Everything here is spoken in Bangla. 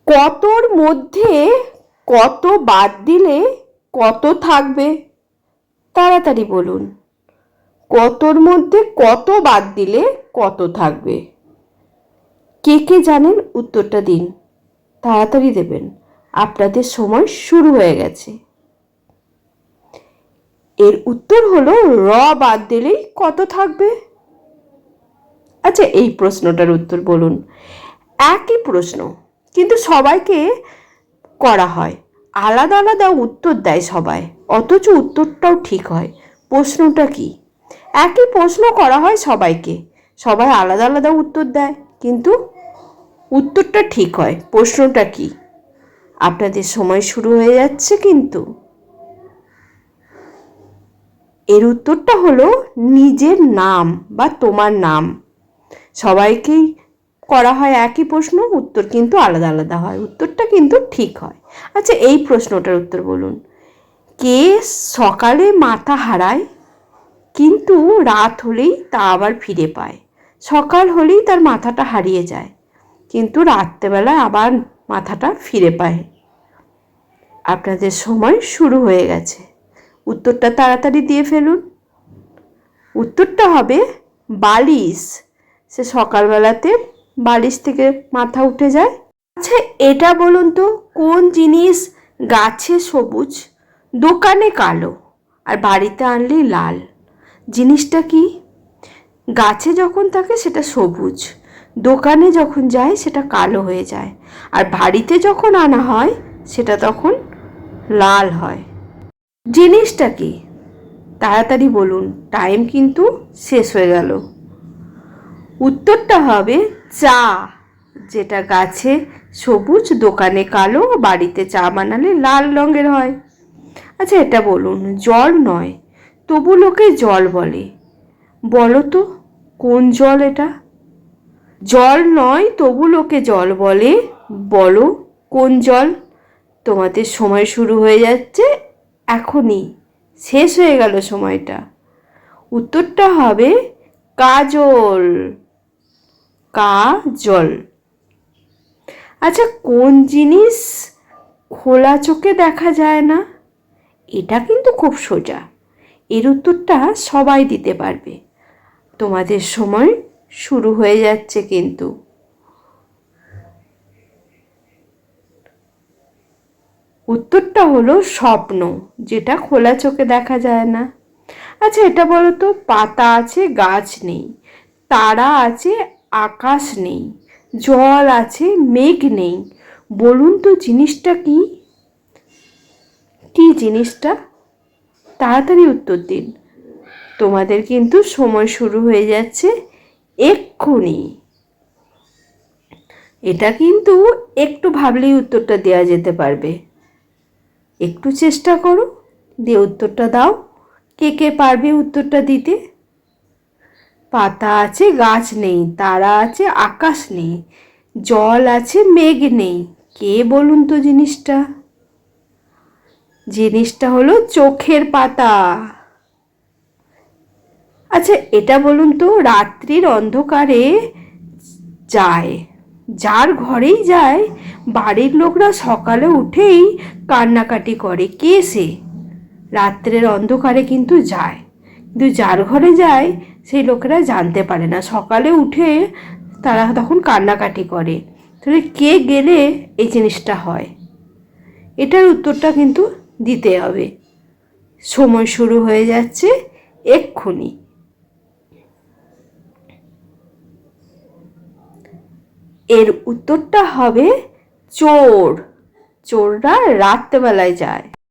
কতর মধ্যে কত বাদ দিলে কত থাকবে? তাড়াতাড়ি বলুন। কতর মধ্যে কত বাদ দিলে কত থাকবে? কে কে জানেন উত্তরটা দিন, তাড়াতাড়ি দেবেন, আপনাদের সময় শুরু হয়ে গেছে। এর উত্তর হলো র বাদ দিলেই কত থাকবে। আচ্ছা, এই প্রশ্নটার উত্তর বলুন। একই প্রশ্ন, কিন্তু সবাইকে করা হয়, আলাদা আলাদা উত্তর দেয় সবাই, অথচ উত্তরটাও ঠিক হয়। প্রশ্নটা কি? একই প্রশ্ন করা হয় সবাইকে, সবাই আলাদা আলাদা উত্তর দেয়, কিন্তু উত্তরটা ঠিক হয়। প্রশ্নটা কি? আপনাদের সময় শুরু হয়ে যাচ্ছে কিন্তু। এর উত্তরটা হলো নিজের নাম বা তোমার নাম। সবাইকেই করা হয় একই প্রশ্ন, উত্তর কিন্তু আলাদা আলাদা হয়, উত্তরটা কিন্তু ঠিক হয়। আচ্ছা, এই প্রশ্নটার উত্তর বলুন। কে সকালে মাথা হারায় কিন্তু রাত হলেই তা আবার ফিরে পায়? সকাল হলেই তার মাথাটা হারিয়ে যায়, কিন্তু রাত্রেবেলায় আবার মাথাটা ফিরে পায়। আপনাদের সময় শুরু হয়ে গেছে, উত্তরটা তাড়াতাড়ি দিয়ে ফেলুন। উত্তরটা হবে বালিশ। সে সকালবেলাতে বালিশ থেকে মাথা উঠে যায়। আচ্ছা, এটা বলুন তো, কোন জিনিস গাছে সবুজ, দোকানে কালো, আর বাড়িতে আনলেই লাল? জিনিসটা কি? গাছে যখন থাকে সেটা সবুজ, দোকানে যখন যায় সেটা কালো হয়ে যায়, আর বাড়িতে যখন আনা হয় সেটা তখন লাল হয়। জিনিসটা কি? তাড়াতাড়ি বলুন, টাইম কিন্তু শেষ হয়ে গেল। উত্তরটা হবে চা, যেটা গাছে সবুজ, দোকানে কালো, বাড়িতে চা বানালে লাল রঙের হয়। আচ্ছা, এটা বলুন, জল নয় তবু লোকে জল বলে, বলো তো কোন জল এটা? জল নয় তবু লোকে জল বলে, বলো কোন জল? তোমাদের সময় শুরু হয়ে যাচ্ছে এখনই, শেষ হয়ে গেল সময়টা। উত্তরটা হবে কাজল। কাজল। আচ্ছা, কোন জিনিস খোলা চোখে দেখা যায় না? এটা কিন্তু খুব সোজা, এর উত্তরটা সবাই দিতে পারবে। তোমাদের সময় শুরু হয়ে যাচ্ছে কিন্তু। উত্তরটা হলো স্বপ্ন, যেটা খোলা চোখে দেখা যায় না। আচ্ছা, এটা বলো তো, পাতা আছে গাছ নেই, তারা আছে আকাশ নেই, জল আছে মেঘ নেই, বলুন তো জিনিসটা কি? কি জিনিসটা? তাড়াতাড়ি উত্তর দিন, তোমাদের কিন্তু সময় শুরু হয়ে যাচ্ছে এক্ষুনি। এটা কিন্তু একটু ভাবলেই উত্তরটা দেওয়া যেতে পারবে, একটু চেষ্টা করো, দিয়ে উত্তরটা দাও। কে কে পারবে উত্তরটা দিতে? পাতা আছে গাছ নেই, তারা আছে আকাশ নেই, জল আছে মেঘ নেই, কে বলুন তো জিনিসটা? জিনিসটা হলো চোখের পাতা। আচ্ছা, এটা বলুন তো, রাত্রির অন্ধকারে যায়, যার ঘরেই যায় বাড়ির লোকরা সকালে উঠেই কান্নাকাটি করে, কে সে? রাত্রের অন্ধকারে কিন্তু যায়, কিন্তু যার ঘরে যায় সেই লোকেরা জানতে পারে না, সকালে উঠে তারা তখন কান্নাকাটি করে। তাহলে কে গেলে এই জিনিসটা হয়? এটার উত্তরটা কিন্তু দিতে হবে, সময় শুরু হয়ে যাচ্ছে এক্ষুনি। এর উত্তরটা হবে চোর। চোররা রাত্রেবেলায় যায়।